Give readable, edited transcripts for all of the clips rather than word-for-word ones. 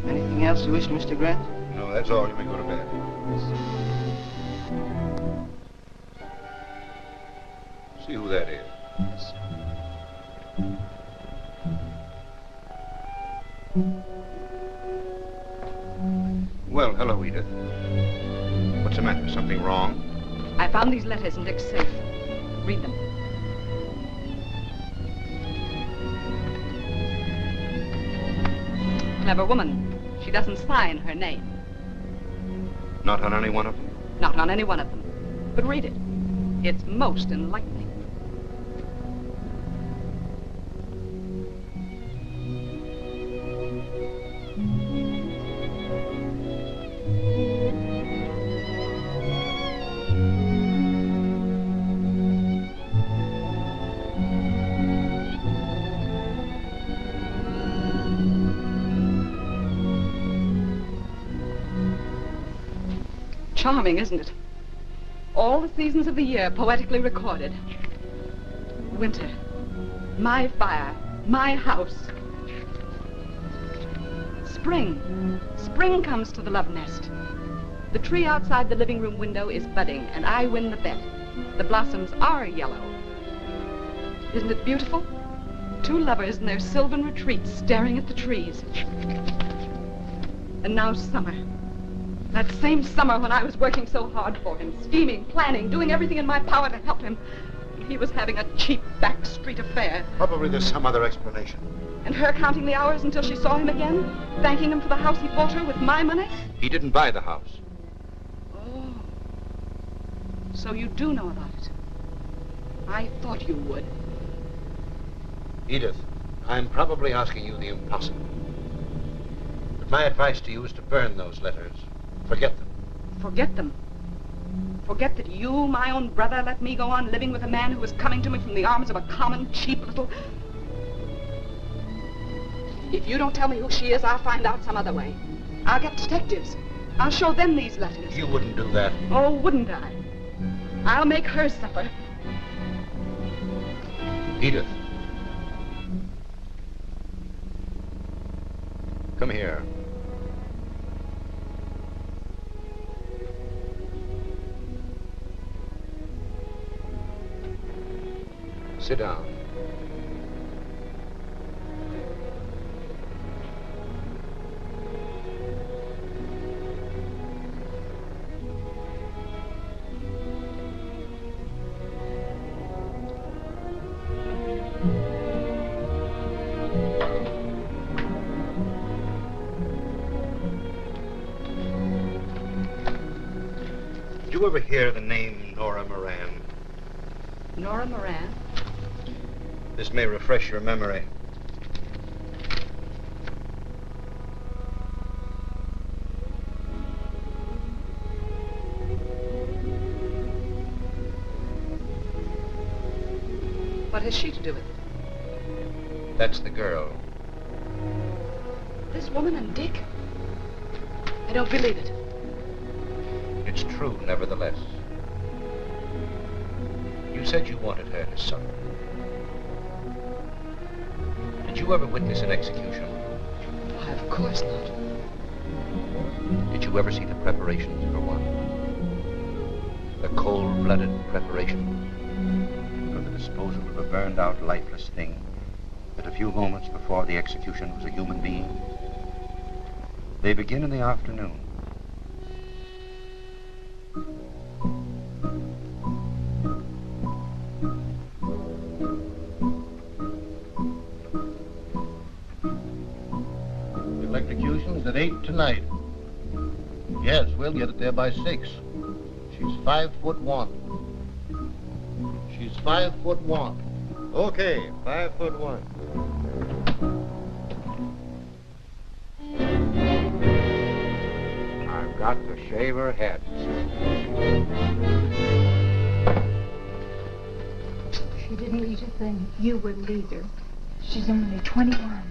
Anything else you wish, Mr. Grant? No, that's all. You may go to bed. See who that is. Yes, sir. Well, hello, Edith. What's the matter? Something wrong? I found these letters in Dick's safe. Read them. Clever woman. She doesn't sign her name. Not on any one of them? Not on any one of them. But read it. It's most enlightening. Charming, isn't it? All the seasons of the year poetically recorded. Winter, my fire, my house. Spring, spring comes to the love nest. The tree outside the living room window is budding, and I win the bet. The blossoms are yellow. Isn't it beautiful? Two lovers in their sylvan retreats staring at the trees. And now summer. That same summer when I was working so hard for him, scheming, planning, doing everything in my power to help him. He was having a cheap back street affair. Probably there's some other explanation. And her counting the hours until she saw him again, thanking him for the house he bought her with my money? He didn't buy the house. Oh. So you do know about it. I thought you would. Edith, I'm probably asking you the impossible. But my advice to you is to burn those letters. Forget them. Forget them? Forget that you, my own brother, let me go on living with a man who was coming to me from the arms of a common, cheap little... If you don't tell me who she is, I'll find out some other way. I'll get detectives. I'll show them these letters. You wouldn't do that. Oh, wouldn't I? I'll make her suffer. Edith. Come here. Sit down. Did you ever hear the name Nora Moran? Nora Moran? This may refresh your memory. What has she to do with it? That's the girl. This woman and Dick? I don't believe it. It's true, nevertheless. You said you wanted her to suffer. Did you ever witness an execution? Why, of course not. Did you ever see the preparations for one? The cold-blooded preparation? For the disposal of a burned-out, lifeless thing that a few moments before the execution was a human being? They begin in the afternoon. The electrocution's at 8 tonight. Yes, we'll get it there by 6. She's 5'1". She's 5'1". Okay, 5'1". I've got to shave her head. She didn't eat a thing. You wouldn't either. She's only 21.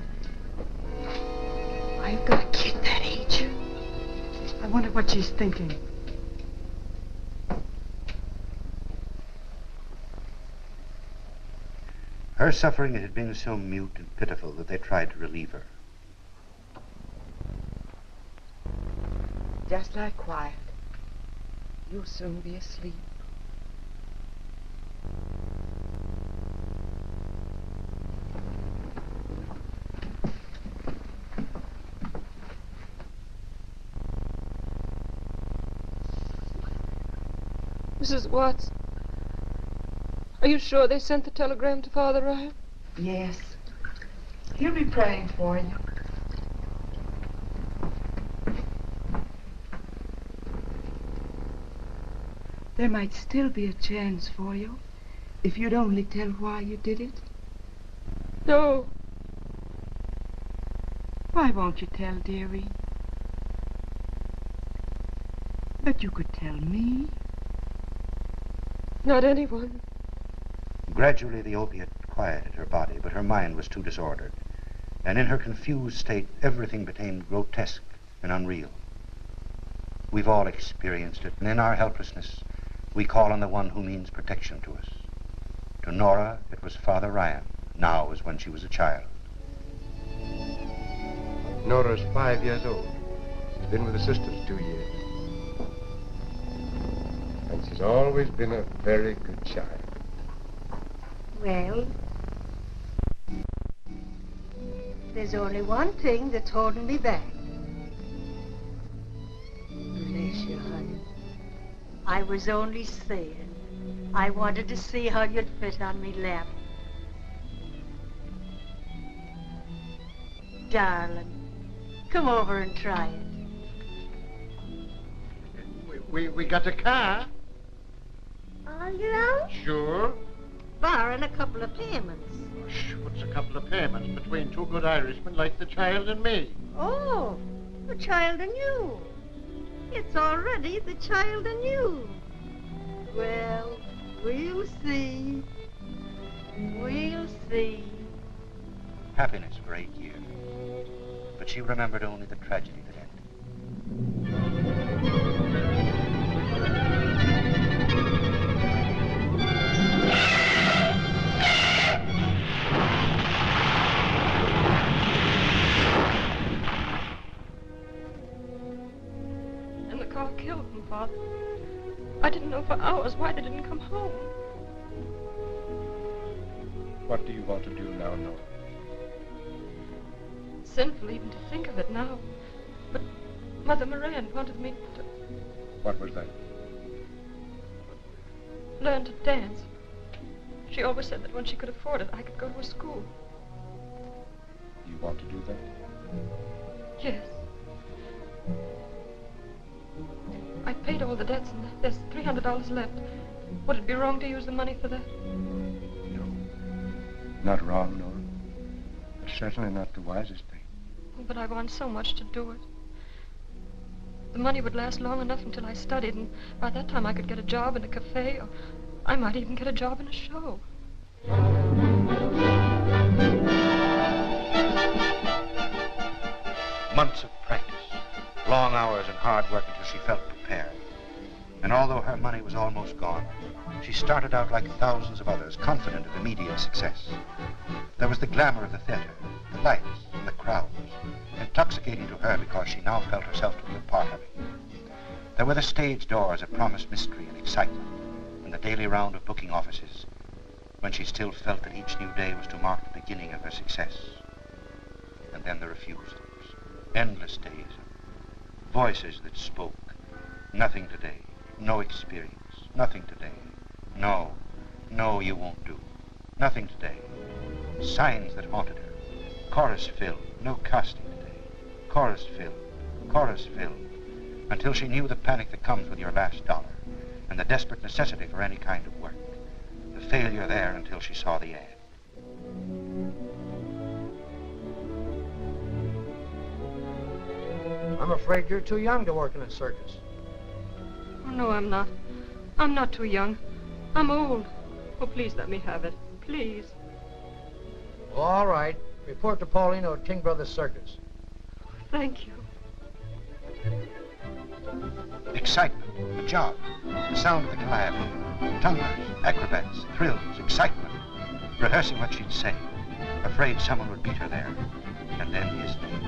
I've got a kid that age. I wonder what she's thinking. Her suffering had been so mute and pitiful that they tried to relieve her. Just like quiet. You'll soon be asleep. Mrs. Watts, are you sure they sent the telegram to Father Ryan? Yes. He'll be praying for you. There might still be a chance for you if you'd only tell why you did it. No. Why won't you tell, dearie? But you could tell me. Not anyone. Gradually, the opiate quieted her body, but her mind was too disordered. And in her confused state, everything became grotesque and unreal. We've all experienced it, and in our helplessness, we call on the one who means protection to us. To Nora, it was Father Ryan, now as when she was a child. Nora's 5 years old. She's been with the sisters 2 years. And she's always been a very good child. Well, there's only one thing that's holding me back. Bless you, honey. I was only saying, I wanted to see how you'd fit on me lap. Darling, come over and try it. We got a car. All your own? Sure. Barring a couple of payments. What's a couple of payments between two good Irishmen like the child and me? Oh, the child and you. It's already the child and you. Well, we'll see. We'll see. Happiness for 8 years. But she remembered only the tragedy that ended. And the car killed him, Father. I didn't know for hours why they didn't come home. What do you want to do now, Nora? Sinful even to think of it now. But Mother Moran wanted me to What was that? learn to dance. She always said that when she could afford it, I could go to a school. You want to do that? Yes. I paid all the debts, and there's $300 left. Would it be wrong to use the money for that? No. Not wrong, Nora. But certainly not the wisest thing. But I want so much to do it. The money would last long enough until I studied, and by that time I could get a job in a cafe, or I might even get a job in a show. Months of practice, long hours and hard work until she felt prepared. And although her money was almost gone, she started out like thousands of others, confident of immediate success. There was the glamour of the theater, the lights, and the crowds, intoxicating to her because she now felt herself to be a part of it. There were the stage doors that promised mystery and excitement, and the daily round of booking offices, when she still felt that each new day was to mark the beginning of her success. And then the refusals, endless days, voices that spoke. Nothing today, no experience, nothing today. No, no, you won't do. Nothing today. Signs that haunted her. Chorus filled, no casting today. Chorus filled, chorus filled. Until she knew the panic that comes with your last dollar and the desperate necessity for any kind of work. The failure there until she saw the ad. I'm afraid you're too young to work in a circus. Oh, no, I'm not. I'm not too young. I'm old. Oh, please let me have it. Please. Well, all right. Report to Paulino at King Brothers Circus. Thank you. Excitement, a job, the sound of the calliope, tumblers, acrobats, thrills, excitement, rehearsing what she'd say, afraid someone would beat her there, and then his name.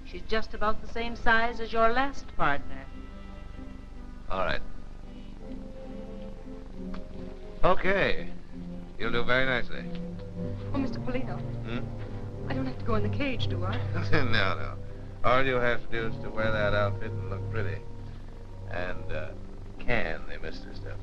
She's just about the same size as your last partner. All right. Okay. You'll do very nicely. Oh, Mr. Polino. I don't have to go in the cage, do I? No, no. All you have to do is to wear that outfit and look pretty. And, can they miss this stuff?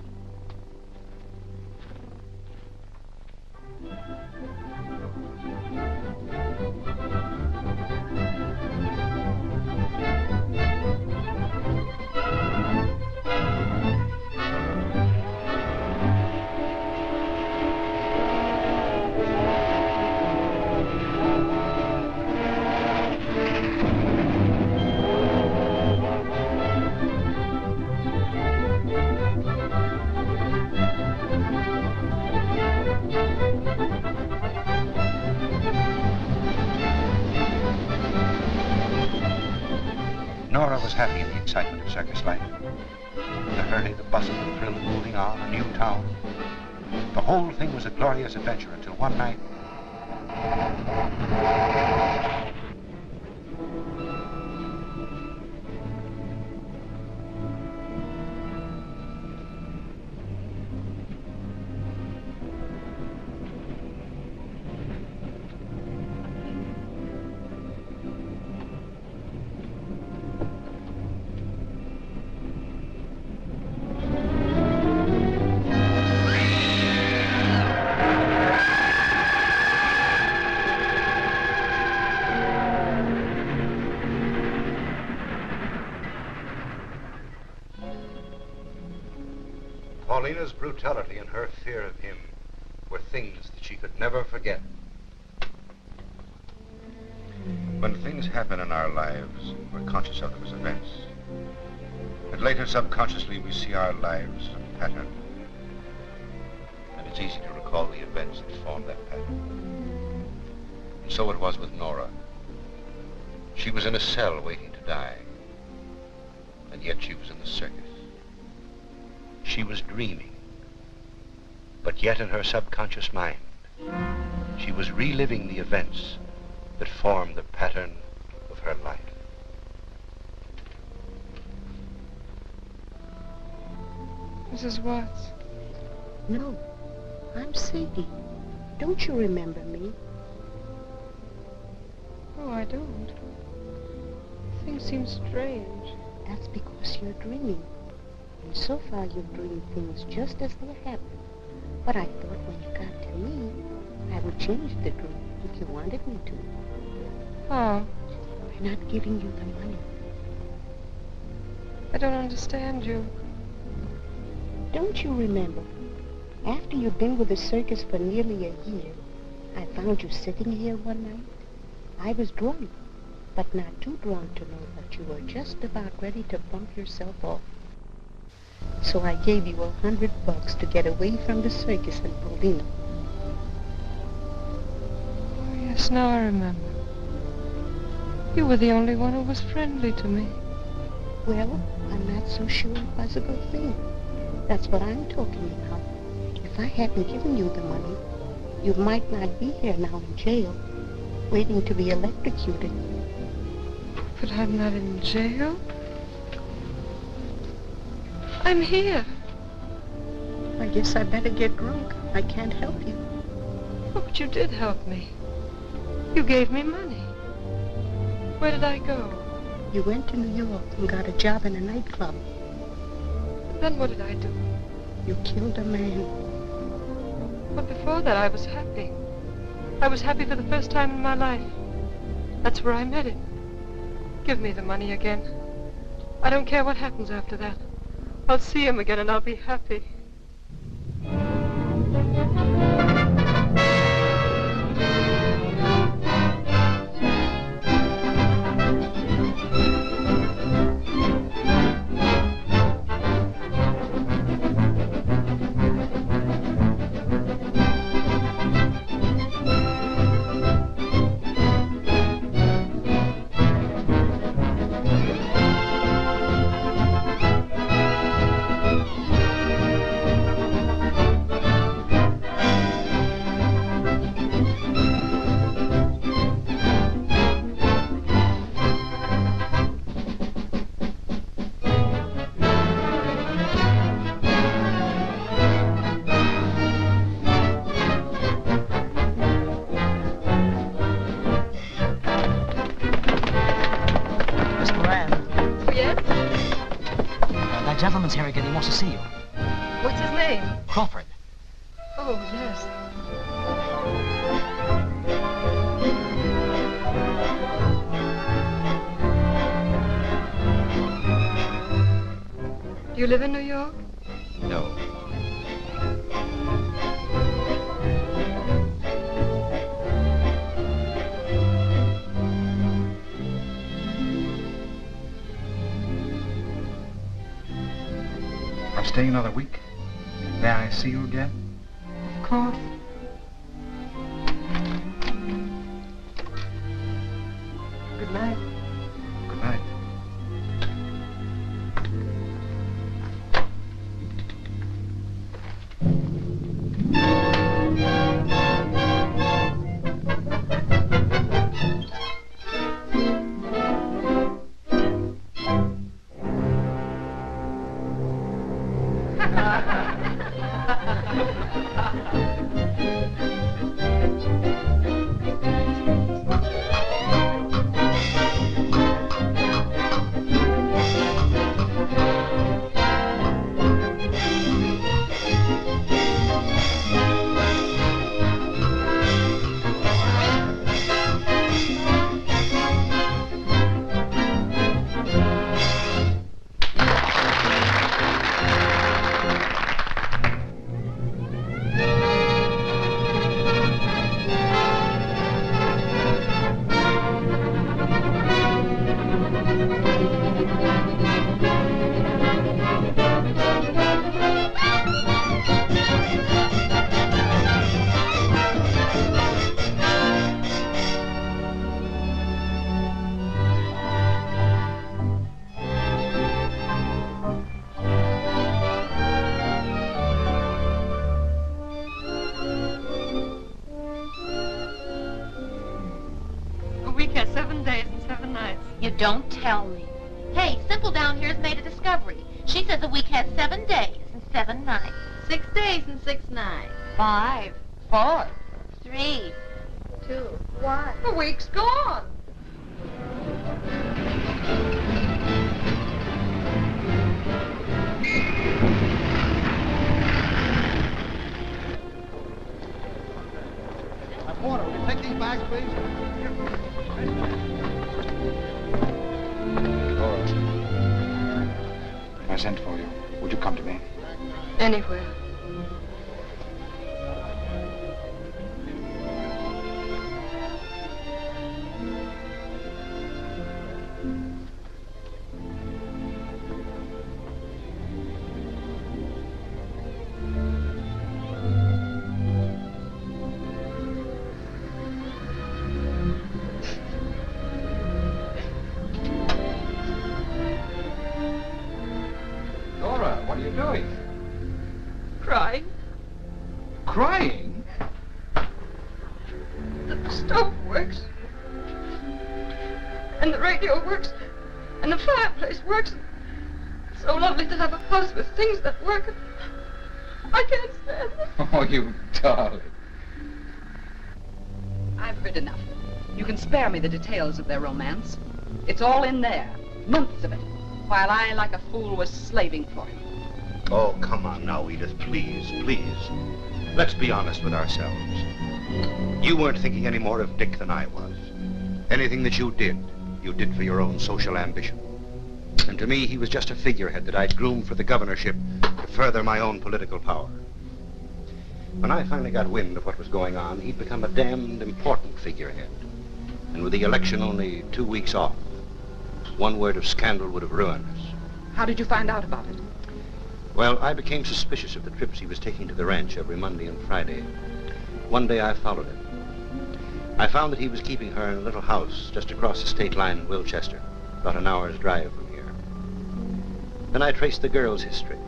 Nora was happy in the excitement of circus life. The hurry, the bustle, the thrill of moving on, a new town. The whole thing was a glorious adventure until one night. Paulina's brutality and her fear of him were things that she could never forget. When things happen in our lives, we're conscious of them as events. And later, subconsciously, we see our lives as a pattern. And it's easy to recall the events that form that pattern. And so it was with Nora. She was in a cell waiting to die. And yet she was in the circus. She was dreaming. But yet in her subconscious mind, she was reliving the events that formed the pattern of her life. Mrs. Watts. No, I'm Sadie. Don't you remember me? Oh, I don't. Things seem strange. That's because you're dreaming. And so far you've dreamed things just as they happened. But I thought when you got to me, I would change the dream if you wanted me to. Oh. By not giving you the money. I don't understand you. Don't you remember? After you'd been with the circus for nearly a year, I found you sitting here one night. I was drunk, but not too drunk to know that you were just about ready to bump yourself off. So I gave you $100 to get away from the circus and Paulino. Oh, yes, now I remember. You were the only one who was friendly to me. Well, I'm not so sure it was a good thing. That's what I'm talking about. If I hadn't given you the money, you might not be here now in jail, waiting to be electrocuted. But I'm not in jail. I'm here. I guess I better get drunk. I can't help you. Oh, but you did help me. You gave me money. Where did I go? You went to New York and got a job in a nightclub. Then what did I do? You killed a man. But before that, I was happy. I was happy for the first time in my life. That's where I met him. Give me the money again. I don't care what happens after that. I'll see him again and I'll be happy. Gentleman's here again. He wants to see you. What's his name? Crawford. Oh, yes. Do you live in New York? No. I'm staying another week. May I see you again? Of course. Good night. Good night. Don't tell me. Hey, Simple down here has made a discovery. She says a week has 7 days and 7 nights. 6 days and 6 nights. 5, 4, 3, 2, 1. The week's gone. Porter, will you take these bags, please? Laura, I sent for you. Would you come to me? Anywhere. Laura, what are you doing? Crying. Crying? The stove works. And the radio works. And the fireplace works. It's so lovely to have a house with things that work. I can't stand it. Oh, you darling. I've heard enough. You can spare me the details of their romance. It's all in there. Months of it. While I, like a fool, was slaving for him. Oh, come on now, Edith, please, please. Let's be honest with ourselves. You weren't thinking any more of Dick than I was. Anything that you did for your own social ambition. And to me, he was just a figurehead that I'd groomed for the governorship to further my own political power. When I finally got wind of what was going on, he'd become a damned important figurehead. And with the election only 2 weeks off, one word of scandal would have ruined us. How did you find out about it? Well, I became suspicious of the trips he was taking to the ranch every Monday and Friday. One day I followed him. I found that he was keeping her in a little house just across the state line in Wilchester, about an hour's drive from here. Then I traced the girl's history.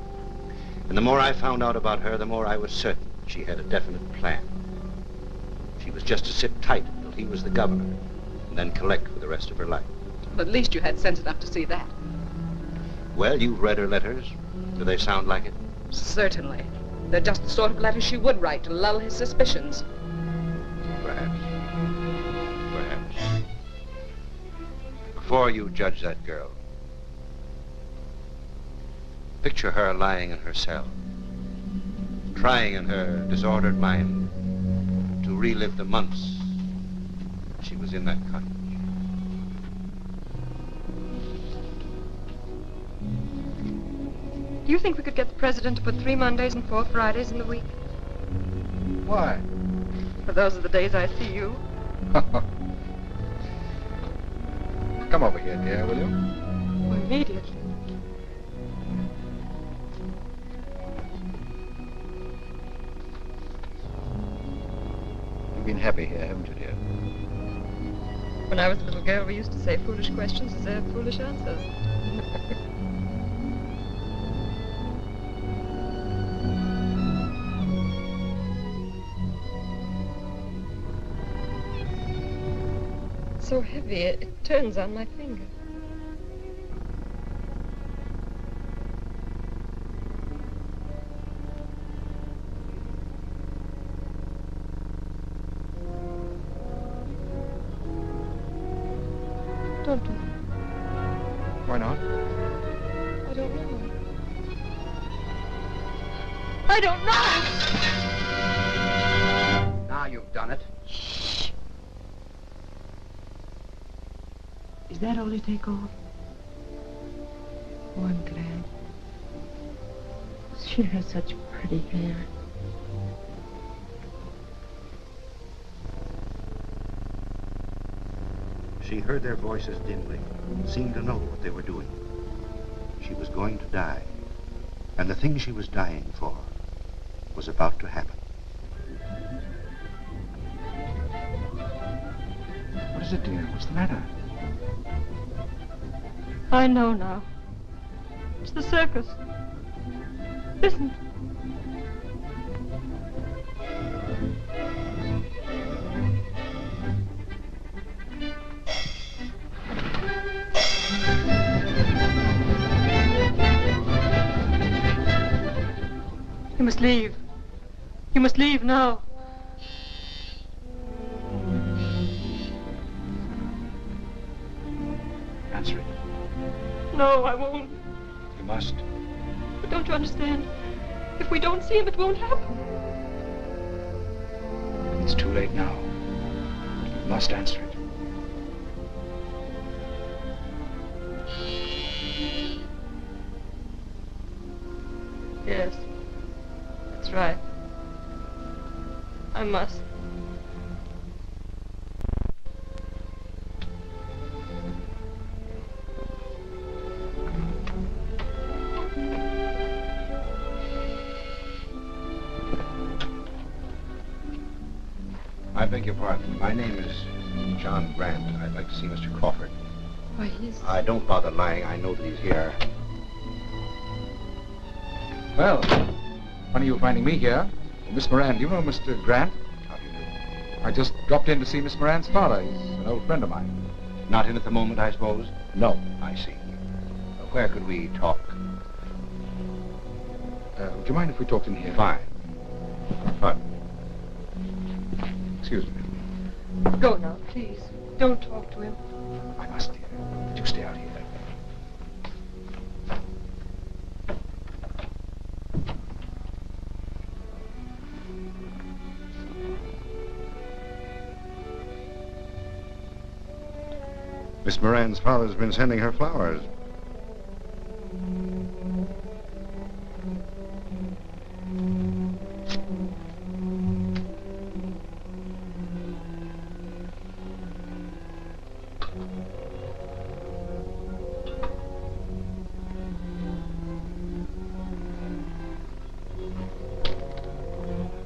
And the more I found out about her, the more I was certain she had a definite plan. She was just to sit tight until he was the governor, and then collect for the rest of her life. Well, at least you had sense enough to see that. Well, you've read her letters. Do they sound like it? Certainly. They're just the sort of letters she would write to lull his suspicions. Perhaps. Perhaps. Before you judge that girl, picture her lying in her cell, trying in her disordered mind to relive the months she was in that cottage. Do you think we could get the president to put 3 Mondays and 4 Fridays in the week? Why? For those are the days I see you. Come over here, dear, will you? Well, immediately. You've been happy here, haven't you, dear? When I was a little girl, we used to say foolish questions deserve foolish answers. So heavy, it turns on my finger. Don't do it. Why not? I don't know. I don't know! Now you've done it. Is that all you take off? Oh, I'm glad. She has such pretty hair. She heard their voices dimly, seemed to know what they were doing. She was going to die, and the thing she was dying for was about to happen. What is it, dear? What's the matter? I know now. It's the circus. Listen. You must leave. You must leave now. Answer it. No, I won't. You must. But don't you understand? If we don't see him, it won't happen. It's too late now. You must answer it. Yes. That's right. I must. I beg your pardon. My name is John Grant. I'd like to see Mr. Crawford. Why, he's... Don't bother lying. I know that he's here. Well, funny you finding me here. Well, Miss Moran, do you know Mr. Grant? How do you do? I just dropped in to see Miss Moran's father. He's an old friend of mine. Not in at the moment, I suppose? No. I see. Where could we talk? Would you mind if we talked in here? Fine. Pardon. Excuse me. Go now, please. Don't talk to him. I must, dear. But you stay out here. Miss Moran's father's been sending her flowers.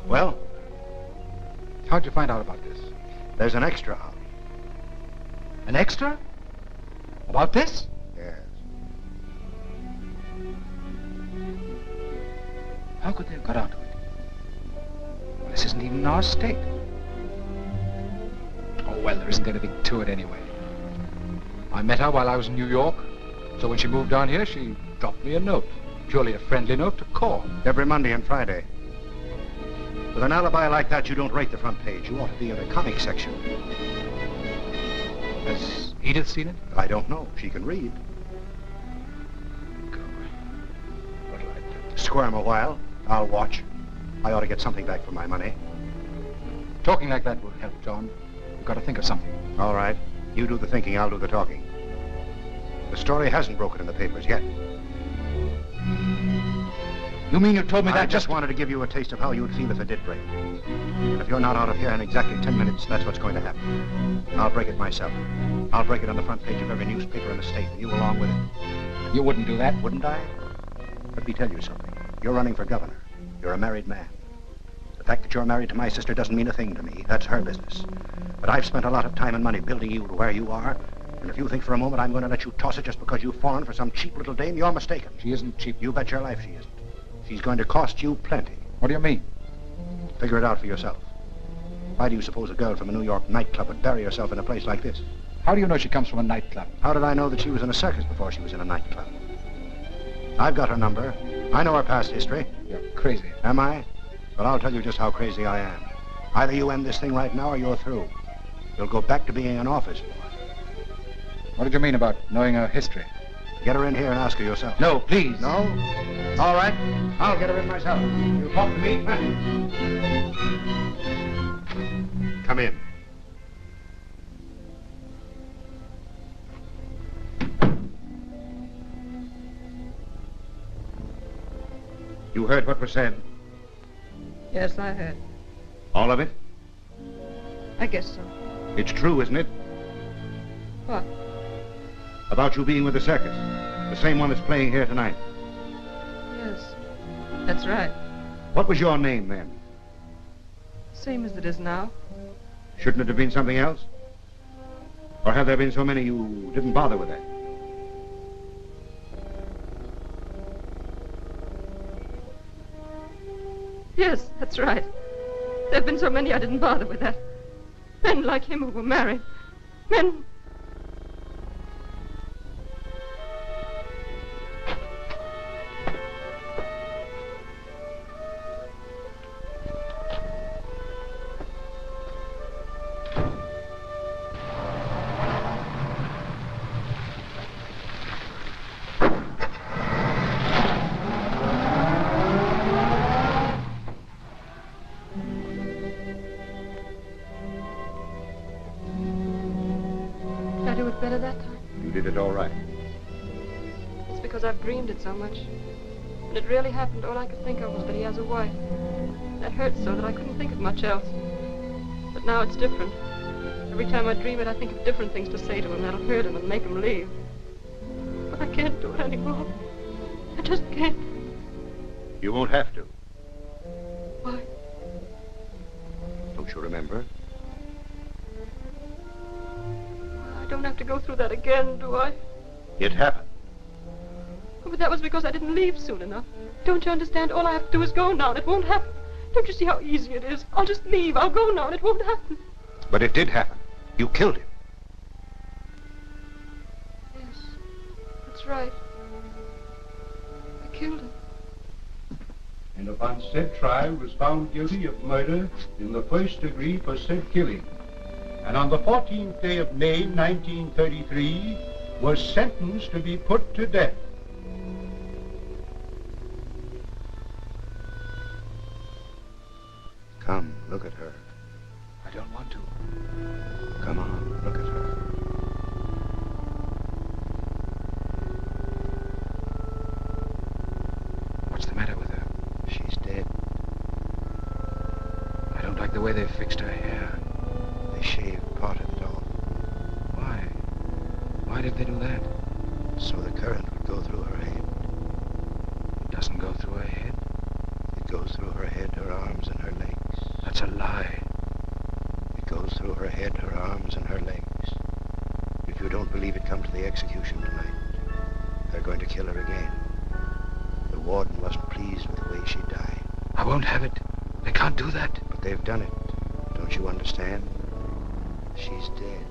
Well? How'd you find out about this? There's an extra out. An extra? About this? Yes. How could they have got onto it? Well, this isn't even in our state. Oh, well, there isn't anything to it anyway. I met her while I was in New York, so when she moved down here, she dropped me a note. Purely a friendly note to call. Every Monday and Friday. With an alibi like that, you don't rate the front page. You ought to be in the comic section. Has Edith seen it? I don't know. She can read. God. What'll I do? Squirm a while. I'll watch. I ought to get something back for my money. Talking like that would help, John. You've got to think of something. All right. You do the thinking, I'll do the talking. The story hasn't broken in the papers yet. You mean you told me that I just wanted to give you a taste of how you'd feel if it did break. And if you're not out of here in exactly 10 minutes, that's what's going to happen. I'll break it myself. I'll break it on the front page of every newspaper in the state, and you along with it. You wouldn't do that? Wouldn't I? Let me tell you something. You're running for governor. You're a married man. The fact that you're married to my sister doesn't mean a thing to me. That's her business. But I've spent a lot of time and money building you to where you are. And if you think for a moment I'm going to let you toss it just because you've fallen for some cheap little dame, you're mistaken. She isn't cheap. You bet your life she isn't. She's going to cost you plenty. What do you mean? Figure it out for yourself. Why do you suppose a girl from a New York nightclub would bury herself in a place like this? How do you know she comes from a nightclub? How did I know that she was in a circus before she was in a nightclub? I've got her number. I know her past history. You're crazy. Am I? Well, I'll tell you just how crazy I am. Either you end this thing right now or you're through. You'll go back to being an office boy. What did you mean about knowing her history? Get her in here and ask her yourself. No, please. No? All right. I'll get her in myself. You talk to me? Come in. You heard what was said? Yes, I heard. All of it? I guess so. It's true, isn't it? What? About you being with the circus. The same one that's playing here tonight. Yes, that's right. What was your name then? Same as it is now. Shouldn't it have been something else? Or have there been so many you didn't bother with that? Yes, that's right. There have been so many I didn't bother with that. Men like him who were married. Men... it better that time? You did it all right. It's because I've dreamed it so much. When it really happened, all I could think of was that he has a wife. That hurt so that I couldn't think of much else. But now it's different. Every time I dream it, I think of different things to say to him that'll hurt him and make him leave. But I can't do it anymore. I just can't. You won't have to. Why? Don't you remember? I don't have to go through that again, do I? It happened. Oh, but that was because I didn't leave soon enough. Don't you understand? All I have to do is go now, and it won't happen. Don't you see how easy it is? I'll just leave. I'll go now, and it won't happen. But it did happen. You killed him. Yes, that's right. I killed him. And upon said trial was found guilty of murder in the first degree for said killing. And on the 14th day of May, 1933, was sentenced to be put to death. Come, look at her. I don't want to. Come on, look at her. What's the matter with her? She's dead. I don't like the way they fixed her hair. They shaved part of it off. Why? Why did they do that? So the current would go through her head. It doesn't go through her head. It goes through her head, her arms, and her legs. That's a lie. It goes through her head, her arms, and her legs. If you don't believe it, come to the execution tonight. They're going to kill her again. The warden wasn't pleased with the way she died. I won't have it. They can't do that. But they've done it. Don't you understand? She's dead.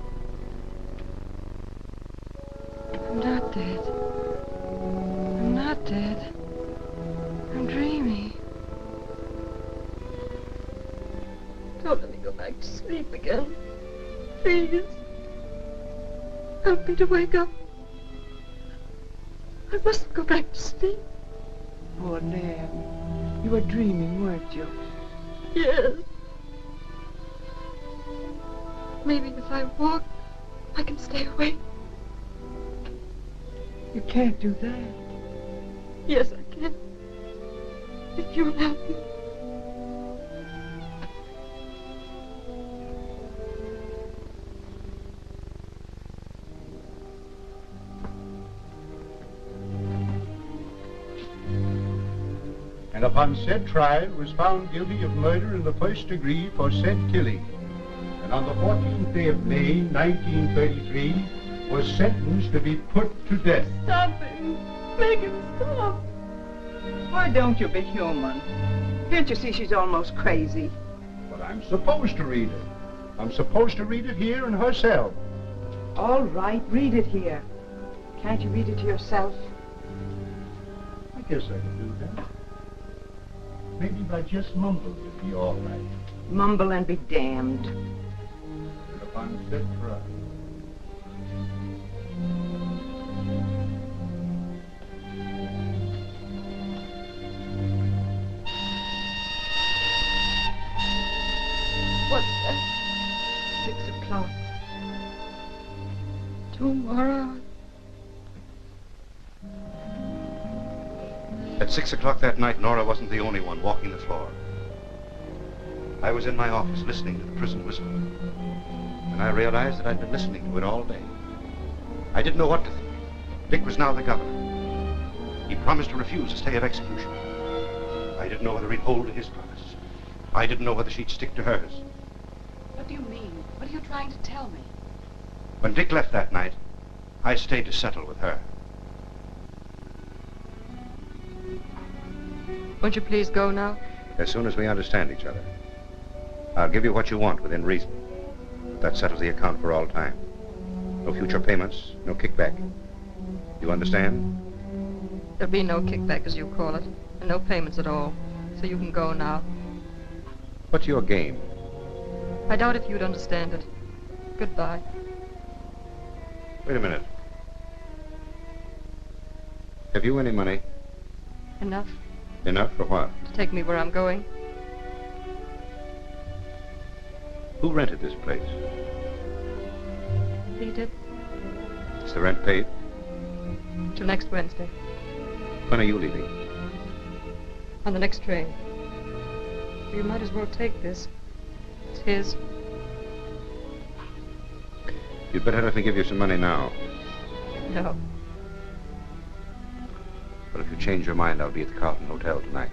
I'm not dead. I'm not dead. I'm dreaming. Don't let me go back to sleep again. Please. Help me to wake up. I mustn't go back to sleep. Poor lamb. You were dreaming, weren't you? Yes. Maybe if I walk, I can stay awake. You can't do that. Yes, I can. If you'll help me. And upon said trial was found guilty of murder in the first degree for said killing. And on the 14th day of May, 1933, was sentenced to be put to death. Stop him. Make him stop. Why don't you be human? Can't you see she's almost crazy? But I'm supposed to read it. I'm supposed to read it here in her cell. All right, read it here. Can't you read it to yourself? I guess I can do that. Maybe if I just mumble, it'd be all right. Mumble and be damned. And upon said trial. What's that? 6 o'clock. 2 more hours. At 6 o'clock that night, Nora wasn't the only one walking the floor. I was in my office listening to the prison whistle. And I realized that I'd been listening to it all day. I didn't know what to think. Dick was now the governor. He promised to refuse a stay of execution. I didn't know whether he'd hold to his promise. I didn't know whether she'd stick to hers. What do you mean? What are you trying to tell me? When Dick left that night, I stayed to settle with her. Won't you please go now? As soon as we understand each other. I'll give you what you want within reason. That settles the account for all time. No future payments, no kickback. You understand? There'll be no kickback, as you call it, and no payments at all. So you can go now. What's your game? I doubt if you'd understand it. Goodbye. Wait a minute. Have you any money? Enough Enough for what? to take me where I'm going. Who rented this place? He did. the rent paid? Till next Wednesday. When are you leaving? On the next train. You might as well take this. It's his. You'd better let me give you some money now. No. But if you change your mind, I'll be at the Carlton Hotel tonight.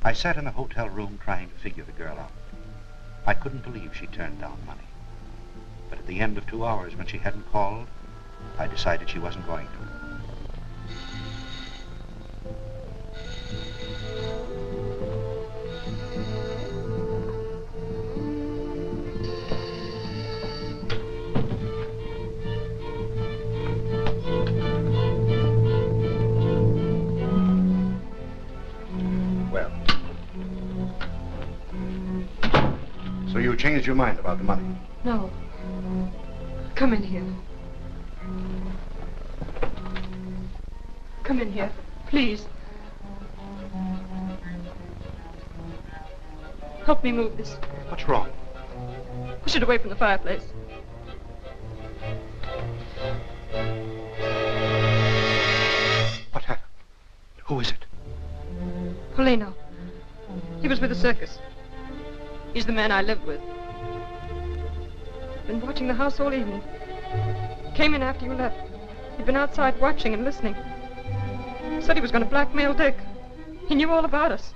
I sat in the hotel room trying to figure the girl out. I couldn't believe she turned down money. But at the end of 2 hours, when she hadn't called, I decided she wasn't going to. So you changed your mind about the money? No. Come in here. Come in here, please. Help me move this. What's wrong? Push it away from the fireplace. What happened? Who is it? Polino. He was with the circus. He's the man I lived with. Been watching the house all evening. Came in after you left. He'd been outside watching and listening. Said he was going to blackmail Dick. He knew all about us.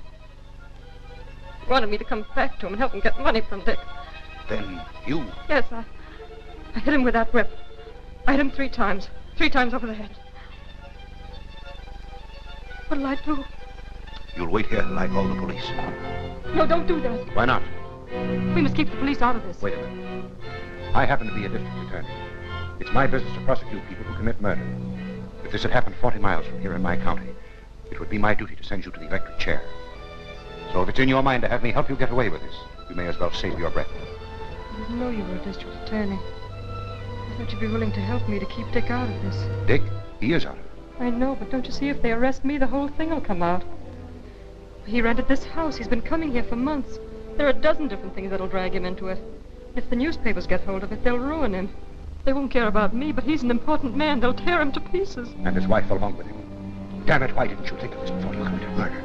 He wanted me to come back to him and help him get money from Dick. Then you... Yes, I hit him with that whip. I hit him 3 times. 3 times over the head. What'll I do? You'll wait here till I call the police. No, don't do that. Why not? We must keep the police out of this. Wait a minute. I happen to be a district attorney. It's my business to prosecute people who commit murder. If this had happened 40 miles from here in my county, it would be my duty to send you to the electric chair. So if it's in your mind to have me help you get away with this, you may as well save your breath. I didn't know you were a district attorney. I thought you'd be willing to help me to keep Dick out of this. Dick? He is out of it. I know, but don't you see, if they arrest me, the whole thing will come out. He rented this house. He's been coming here for months. There are a dozen different things that'll drag him into it. If the newspapers get hold of it, they'll ruin him. They won't care about me, but he's an important man. They'll tear him to pieces. And his wife along with him. Damn it, why didn't you think of this before you committed murder?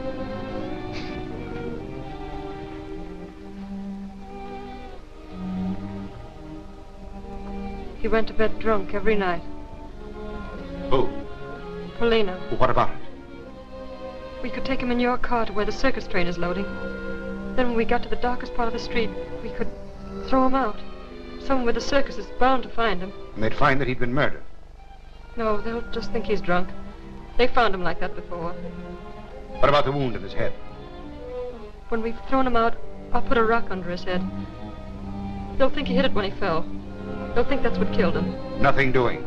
He went to bed drunk every night. Who? Polino. Well, what about it? We could take him in your car to where the circus train is loading. Then when we got to the darkest part of the street, we could throw him out. Someone with the circus is bound to find him. And they'd find that he'd been murdered. No, they'll just think he's drunk. They found him like that before. What about the wound in his head? When we've thrown him out, I'll put a rock under his head. They'll think he hit it when he fell. They'll think that's what killed him. Nothing doing.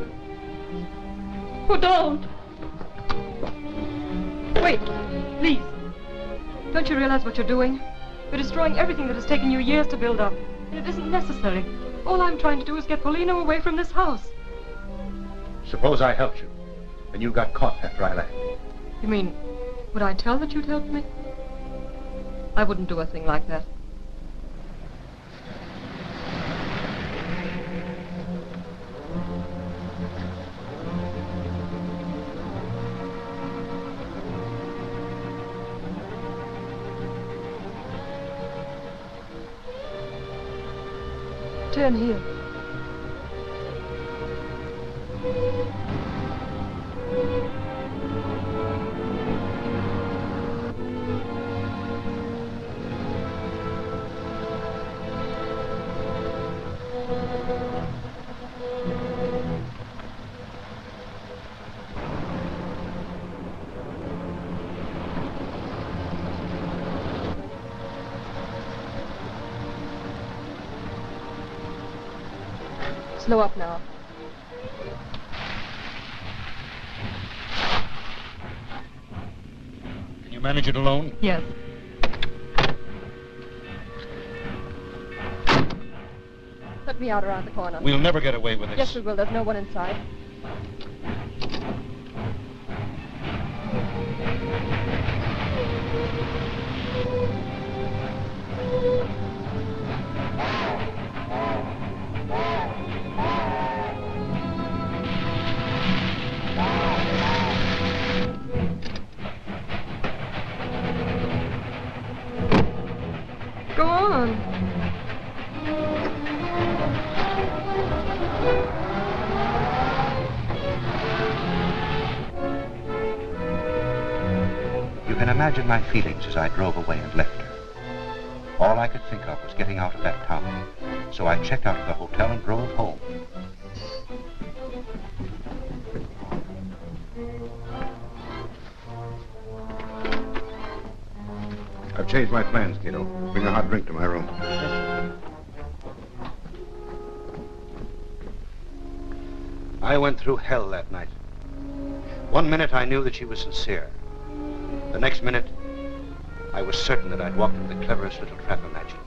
Oh, don't! Wait, please. Don't you realize what you're doing? You're destroying everything that has taken you years to build up. And it isn't necessary. All I'm trying to do is get Polino away from this house. Suppose I helped you, and you got caught after I left. You mean, would I tell that you'd help me? I wouldn't do a thing like that. Turn here. Slow up now. Can you manage it alone? Yes. Let me out around the corner. We'll never get away with this. Yes, we will. There's no one inside. Go on. You can imagine my feelings as I drove away and left her. All I could think of was getting out of that town. So I checked out of the hotel and drove home. I've changed my plans, Cato. Bring a hot drink to my room. I went through hell that night. One minute I knew that she was sincere. The next minute, I was certain that I'd walked into the cleverest little trap imagined.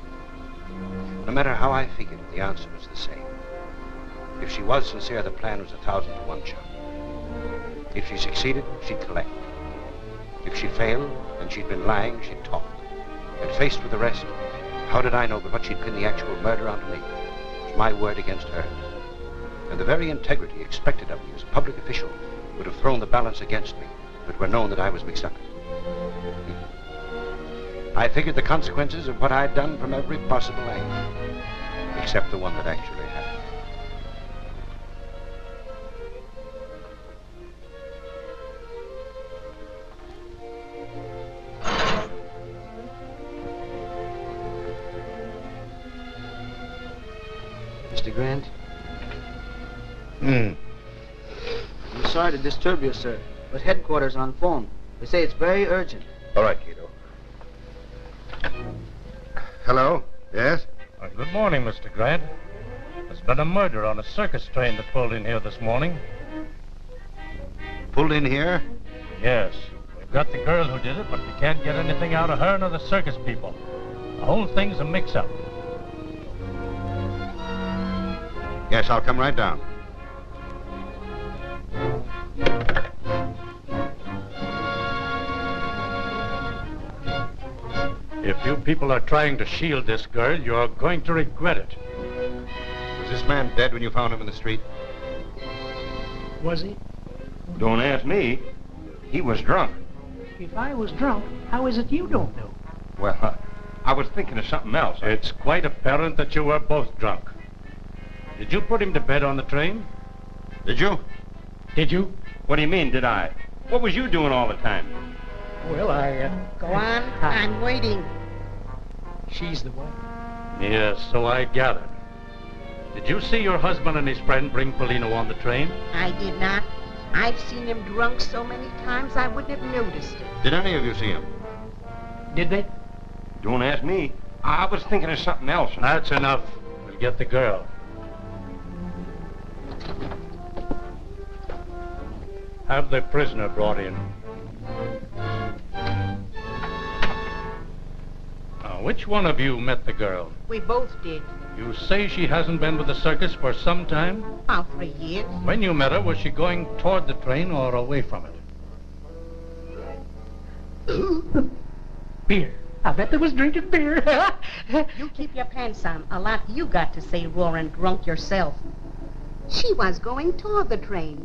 No matter how I figured it, the answer was the same. If she was sincere, the plan was 1,000 to 1 shot. If she succeeded, she'd collect. If she failed, and she'd been lying, she'd talk. And faced with the rest, how did I know but what she'd pin the actual murder onto me? It was my word against hers. And the very integrity expected of me as a public official would have thrown the balance against me if it were known that I was mixed up. I figured the consequences of what I'd done from every possible angle, except the one that actually happened. Mr. Grant? I'm sorry to disturb you, sir, but headquarters on phone. They say it's very urgent. All right, Cato. Hello? Yes? Good morning, Mr. Grant. There's been a murder on a circus train that pulled in here this morning. Pulled in here? Yes. We've got the girl who did it, but we can't get anything out of her nor the circus people. The whole thing's a mix-up. Yes, I'll come right down. If you people are trying to shield this girl, you're going to regret it. Was this man dead when you found him in the street? Was he? Don't ask me. He was drunk. If I was drunk, how is it you don't know? Well, I was thinking of something else. It's quite apparent that you were both drunk. Did you put him to bed on the train? Did you? Did you? What do you mean, did I? What was you doing all the time? Well, Go on, I'm waiting. She's the one. Yes, so I gathered. Did you see your husband and his friend bring Polino on the train? I did not. I've seen him drunk so many times I wouldn't have noticed it. Did any of you see him? Did they? Don't ask me. I was thinking of something else. That's enough. We'll get the girl. Have the prisoner brought in. Now, which one of you met the girl? We both did. You say she hasn't been with the circus for some time? About 3 years. When you met her, was she going toward the train or away from it? Beer. I bet they was drinking beer. You keep your pants on. A lot you got to say, roaring drunk yourself. She was going toward the train.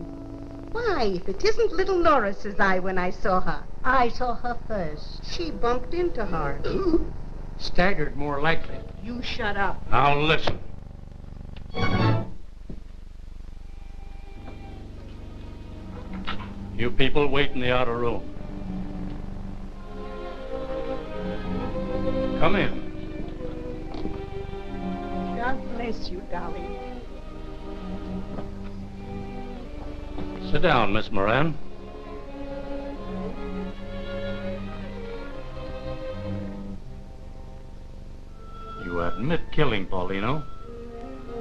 Why, if it isn't little Nora, says I when I saw her. I saw her first. She bumped into her. Staggered, more likely. You shut up. Now listen. You people wait in the outer room. Come in. God bless you, darling. Sit down, Miss Moran. You admit killing Paulino?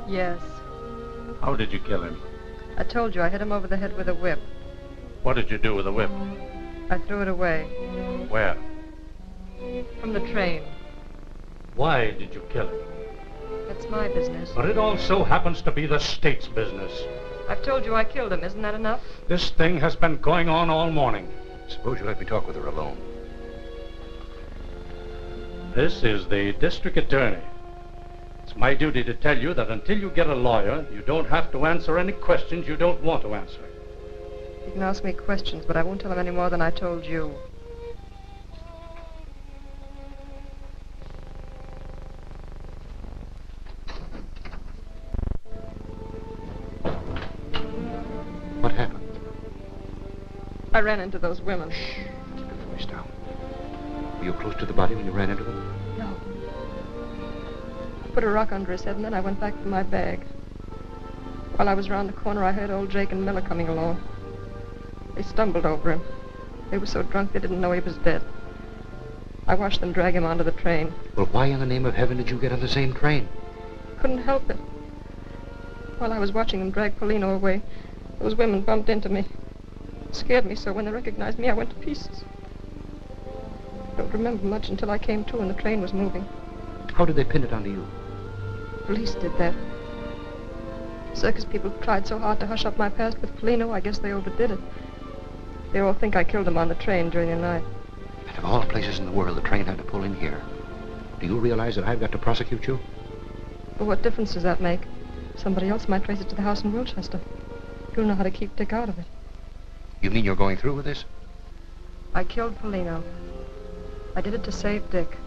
Yes. How did you kill him? I told you I hit him over the head with a whip. What did you do with the whip? I threw it away. Where? From the train. Why did you kill him? That's my business. But it also happens to be the state's business. I've told you I killed him. Isn't that enough? This thing has been going on all morning. Suppose you let me talk with her alone. This is the district attorney. It's my duty to tell you that until you get a lawyer, you don't have to answer any questions you don't want to answer. You can ask me questions, but I won't tell them any more than I told you. What happened? I ran into those women. Shh. Keep your voice down. Were you close to the body when you ran into them? No. I put a rock under his head, and then I went back for my bag. While I was round the corner, I heard old Jake and Miller coming along. They stumbled over him. They were so drunk they didn't know he was dead. I watched them drag him onto the train. Well, why in the name of heaven did you get on the same train? Couldn't help it. While I was watching them drag Paulino away, those women bumped into me. It scared me so when they recognized me, I went to pieces. I don't remember much until I came to and the train was moving. How did they pin it onto you? Police did that. Circus people tried so hard to hush up my past with Paulino, I guess they overdid it. They all think I killed him on the train during the night. And of all places in the world, the train had to pull in here. Do you realize that I've got to prosecute you? But what difference does that make? Somebody else might trace it to the house in Wilchester. You'll know how to keep Dick out of it. You mean you're going through with this? I killed Paulino. I did it to save Dick.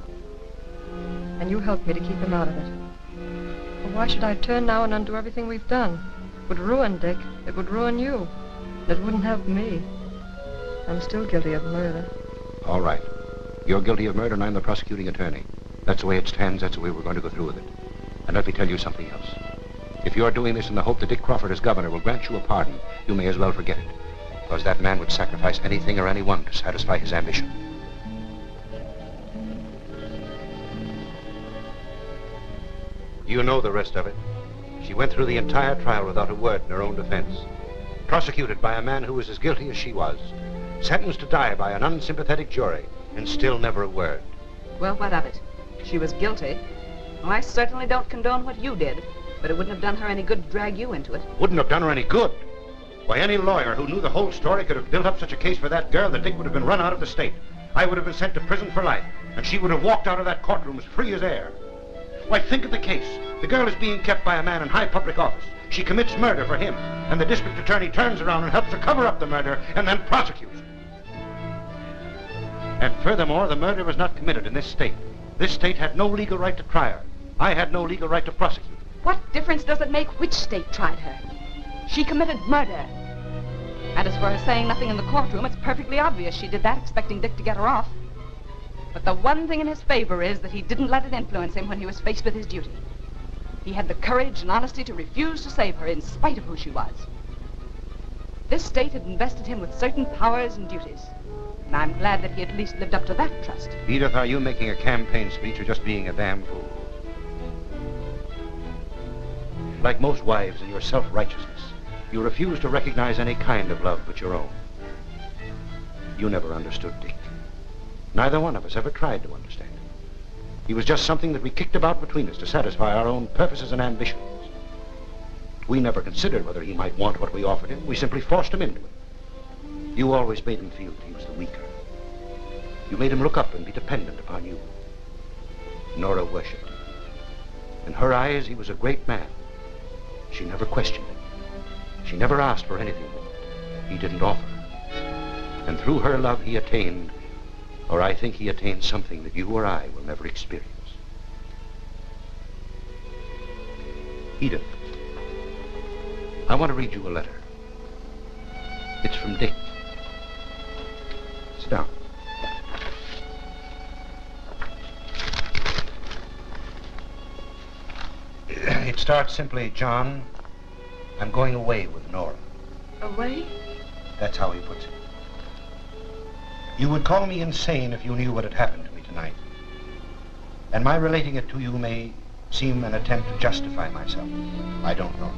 And you helped me to keep him out of it. Well, why should I turn now and undo everything we've done? It would ruin Dick. It would ruin you. And it wouldn't help me. I'm still guilty of murder. All right. You're guilty of murder and I'm the prosecuting attorney. That's the way it stands. That's the way we're going to go through with it. And let me tell you something else. If you're doing this in the hope that Dick Crawford as governor will grant you a pardon, you may as well forget it. Because that man would sacrifice anything or anyone to satisfy his ambition. You know the rest of it. She went through the entire trial without a word in her own defense. Prosecuted by a man who was as guilty as she was. Sentenced to die by an unsympathetic jury, and still never a word. Well, what of it? She was guilty. Well, I certainly don't condone what you did, but it wouldn't have done her any good to drag you into it. Wouldn't have done her any good. Why, any lawyer who knew the whole story could have built up such a case for that girl that Dick would have been run out of the state. I would have been sent to prison for life, and she would have walked out of that courtroom as free as air. Why, think of the case. The girl is being kept by a man in high public office. She commits murder for him, and the district attorney turns around and helps her cover up the murder and then prosecutes her. And furthermore, the murder was not committed in this state. This state had no legal right to try her. I had no legal right to prosecute. What difference does it make which state tried her? She committed murder. And as for her saying nothing in the courtroom, it's perfectly obvious she did that, expecting Dick to get her off. But the one thing in his favor is that he didn't let it influence him when he was faced with his duty. He had the courage and honesty to refuse to save her in spite of who she was. This state had invested him with certain powers and duties. And I'm glad that he at least lived up to that trust. Edith, are you making a campaign speech or just being a damn fool? Like most wives in your self-righteousness, you refuse to recognize any kind of love but your own. You never understood Dick. Neither one of us ever tried to understand him. He was just something that we kicked about between us to satisfy our own purposes and ambitions. We never considered whether he might want what we offered him. We simply forced him into it. You always made him feel that he was the weaker. You made him look up and be dependent upon you. Nora worshipped him. In her eyes, he was a great man. She never questioned him. She never asked for anything he didn't offer. And through her love, he attained, or I think he attained something that you or I will never experience. Edith, I want to read you a letter. It's from Dick. Sit down. It starts simply, John, I'm going away with Nora. Away? That's how he puts it. You would call me insane if you knew what had happened to me tonight. And my relating it to you may seem an attempt to justify myself. I don't know.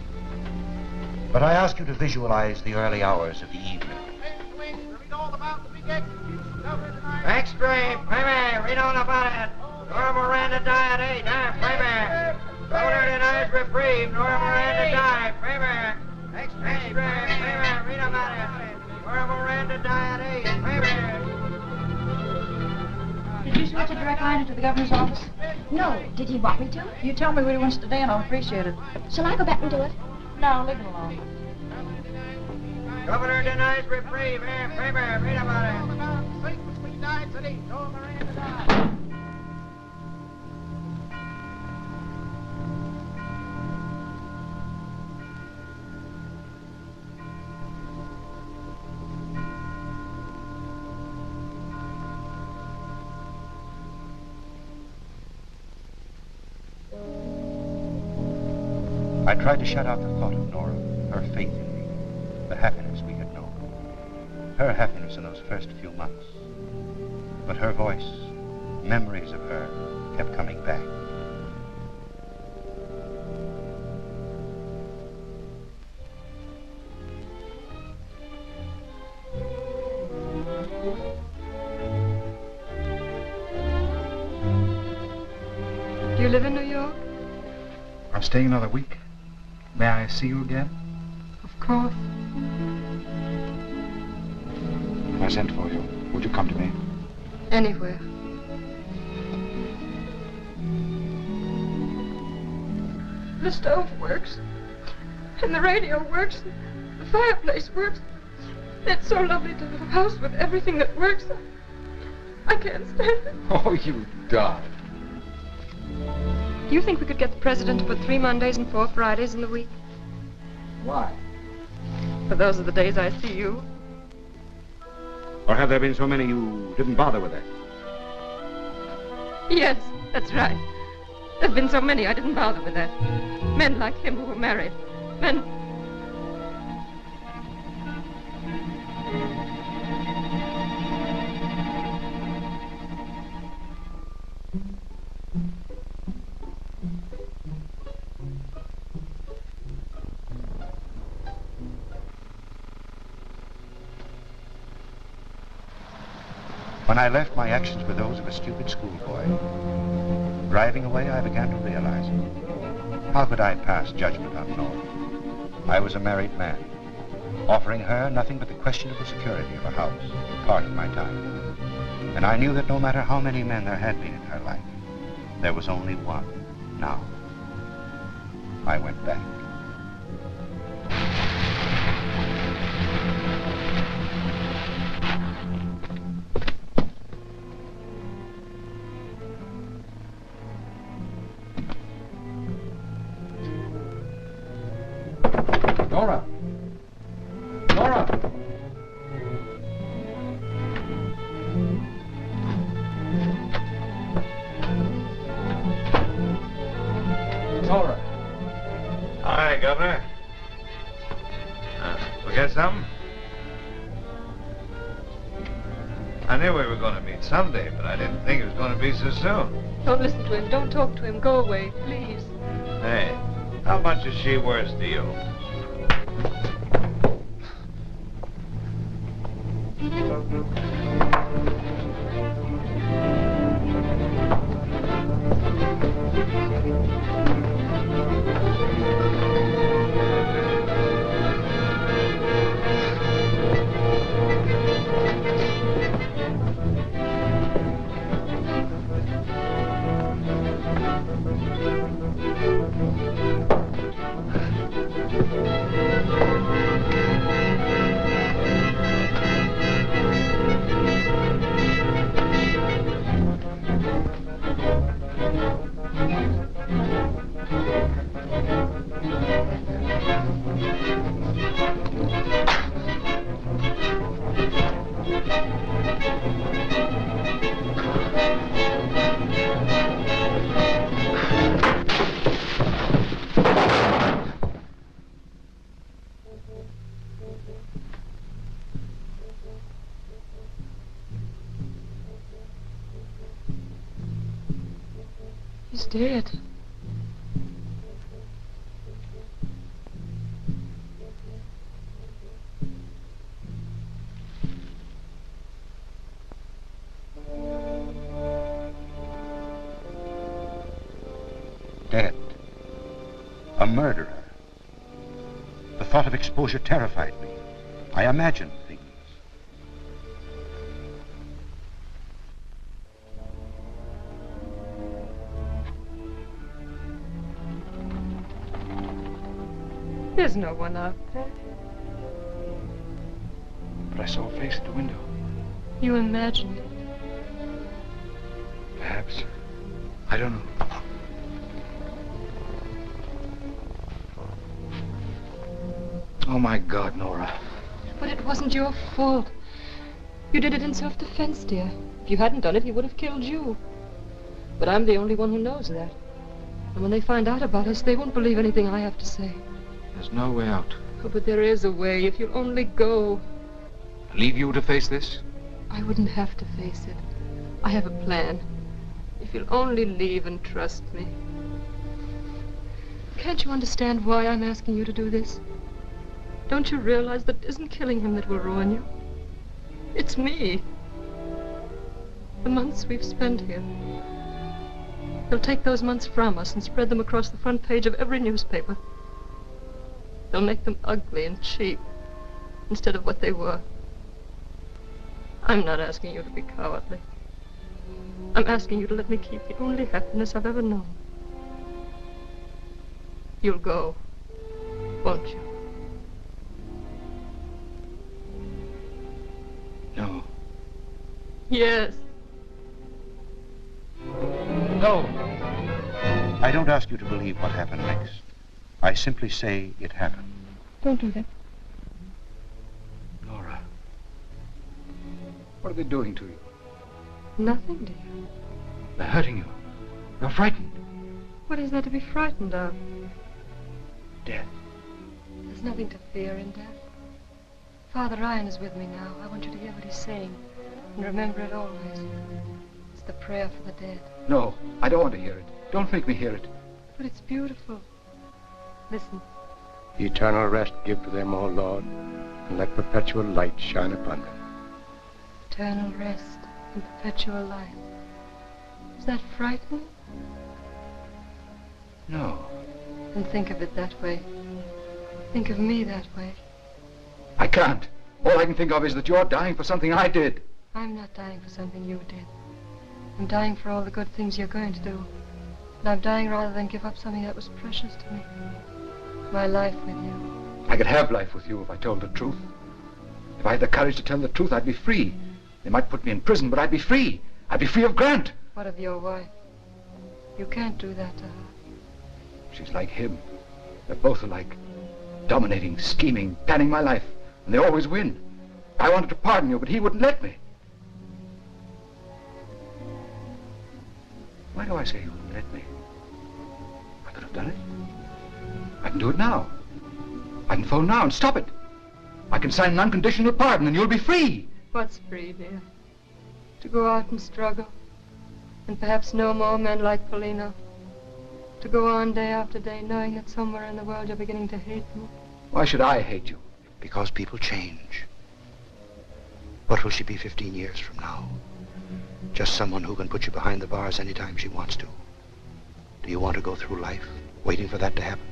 But I ask you to visualize the early hours of the evening. Extreme, Premier, read all about it. Nora Moran to die at 8, huh, Premier? Governor denies reprieve, Nora Moran to die, Premier. Extreme, Premier, read about it. Nora Moran to die at 8, Premier. Did you switch a direct line into the governor's office? No. Did he want me to? You tell me what he wants today and I'll appreciate it. Shall I go back and do it? No, leave it alone. Governor denies reprieve, here, Premier, read about it. Nora Moran to die. I tried to shut out the thought of Nora, her faith in me, the happiness we had known, her happiness in those first few months. But her voice, memories of her, kept coming back. Do you live in New York? I'm staying another week. May I see you again? Of course. If I sent for you, would you come to me? Anywhere. The stove works, and the radio works, and the fireplace works. It's so lovely to have a house with everything that works. I can't stand it. Oh, you darling. Do you think we could get the president to put 3 Mondays and 4 Fridays in the week? Why? For those are the days I see you. Or have there been so many you didn't bother with it? Yes, that's right. There've been so many I didn't bother with that. Men like him who were married. Men... When I left, my actions were those of a stupid schoolboy. Driving away, I began to realize it. How could I pass judgment on Nora? I was a married man, offering her nothing but the questionable security of a house, part of my time. And I knew that no matter how many men there had been in her life, there was only one now. I went back. Nora! Nora! Nora! Hi, Governor. Forget something? I knew we were going to meet someday, but I didn't think it was going to be so soon. Don't listen to him. Don't talk to him. Go away, please. Hey, how much is she worth to you? He's dead. Dead. A murderer. The thought of exposure terrified me. I imagined things. There's no one out there. But I saw a face at the window. You imagined it. Perhaps. I don't know. Oh, my God, Nora. But it wasn't your fault. You did it in self-defense, dear. If you hadn't done it, he would have killed you. But I'm the only one who knows that. And when they find out about us, they won't believe anything I have to say. There's no way out. Oh, but there is a way, if you'll only go. Leave you to face this? I wouldn't have to face it. I have a plan. If you'll only leave and trust me. Can't you understand why I'm asking you to do this? Don't you realize that it isn't killing him that will ruin you? It's me. The months we've spent here. They'll take those months from us and spread them across the front page of every newspaper. They'll make them ugly and cheap instead of what they were. I'm not asking you to be cowardly. I'm asking you to let me keep the only happiness I've ever known. You'll go, won't you? No. Yes. No. I don't ask you to believe what happened next. I simply say it happened. Don't do that. Nora. What are they doing to you? Nothing, dear. They're hurting you. You're frightened. What is there to be frightened of? Death. There's nothing to fear in death. Father Ryan is with me now. I want you to hear what he's saying. And remember it always. It's the prayer for the dead. No, I don't want to hear it. Don't make me hear it. But it's beautiful. Listen. Eternal rest give to them, O Lord, and let perpetual light shine upon them. Eternal rest and perpetual life. Is that frightening? No. Then think of it that way. Think of me that way. I can't. All I can think of is that you're dying for something I did. I'm not dying for something you did. I'm dying for all the good things you're going to do. And I'm dying rather than give up something that was precious to me. My life with you. I could have life with you if I told the truth. If I had the courage to tell the truth, I'd be free. They might put me in prison, but I'd be free. I'd be free of Grant. What of your wife? You can't do that to her. She's like him. They're both alike. Dominating, scheming, planning my life. And they always win. I wanted to pardon you, but he wouldn't let me. Why do I say he wouldn't let me? I could have done it. I can do it now. I can phone now and stop it. I can sign an unconditional pardon and you'll be free. What's free, dear? To go out and struggle. And perhaps no more men like Polino. To go on day after day knowing that somewhere in the world you're beginning to hate me. Why should I hate you? Because people change. What will she be 15 years from now? Just someone who can put you behind the bars anytime she wants to. Do you want to go through life waiting for that to happen?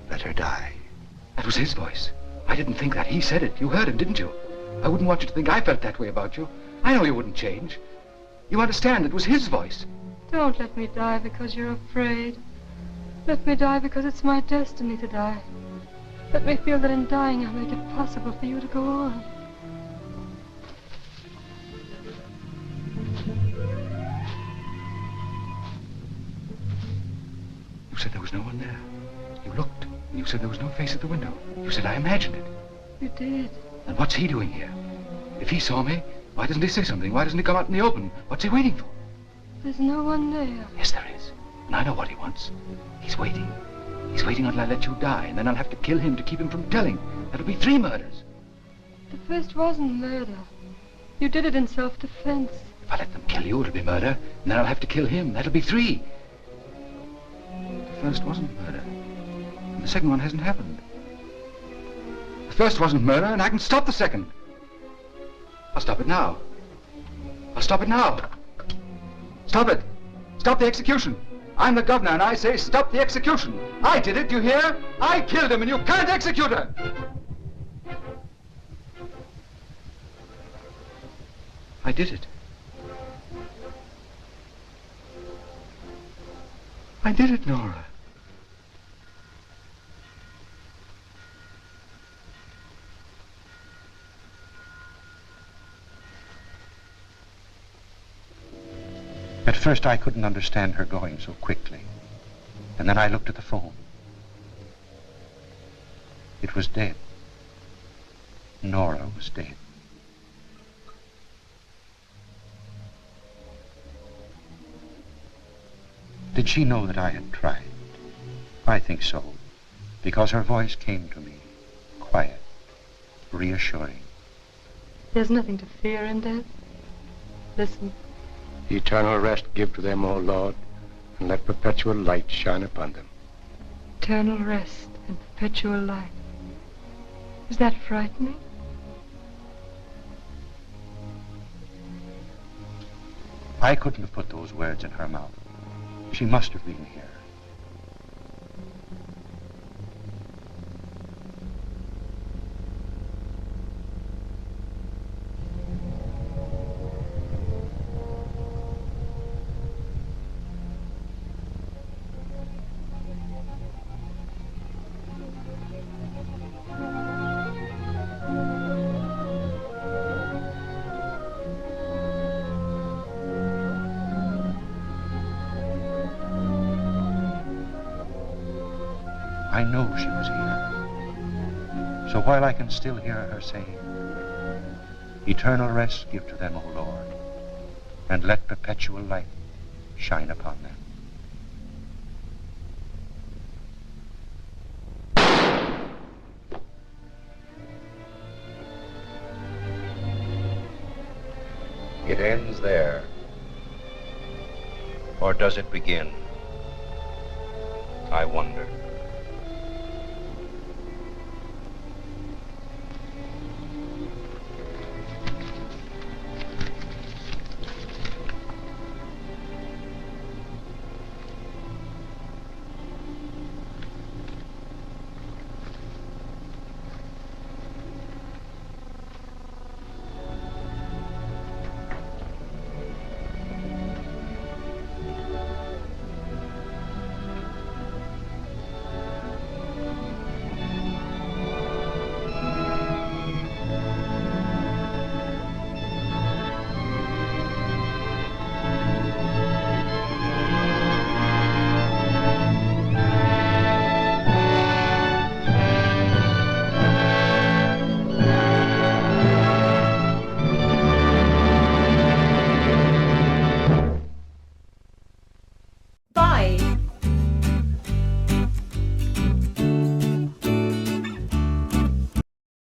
Let her die. That was his voice. I didn't think that. He said it. You heard him, didn't you? I wouldn't want you to think I felt that way about you. I know you wouldn't change. You understand, it was his voice. Don't let me die because you're afraid. Let me die because it's my destiny to die. Let me feel that in dying I'll make it possible for you to go on. You said there was no one there. You looked, and you said there was no face at the window. You said I imagined it. You did. And what's he doing here? If he saw me, why doesn't he say something? Why doesn't he come out in the open? What's he waiting for? There's no one there. Yes, there is. And I know what he wants. He's waiting. He's waiting until I let you die, and then I'll have to kill him to keep him from telling. That'll be 3 murders. The first wasn't murder. You did it in self-defense. If I let them kill you, it'll be murder, and then I'll have to kill him. That'll be 3. The first wasn't murder, and the second one hasn't happened. The first wasn't murder, and I can stop the second. I'll stop it now. I'll stop it now. Stop it. Stop the execution. I'm the governor, and I say stop the execution. I did it, you hear? I killed him, and you can't execute her. I did it. I did it, Nora. At first, I couldn't understand her going so quickly. And then I looked at the phone. It was dead. Nora was dead. Did she know that I had tried? I think so, because her voice came to me, quiet, reassuring. There's nothing to fear in death. Listen. Eternal rest give to them, O Lord, and let perpetual light shine upon them. Eternal rest and perpetual light. Is that frightening? I couldn't have put those words in her mouth. She must have been here. I know she was here. So while I can still hear her saying, eternal rest give to them, O Lord, and let perpetual light shine upon them. It ends there. Or does it begin? I wonder.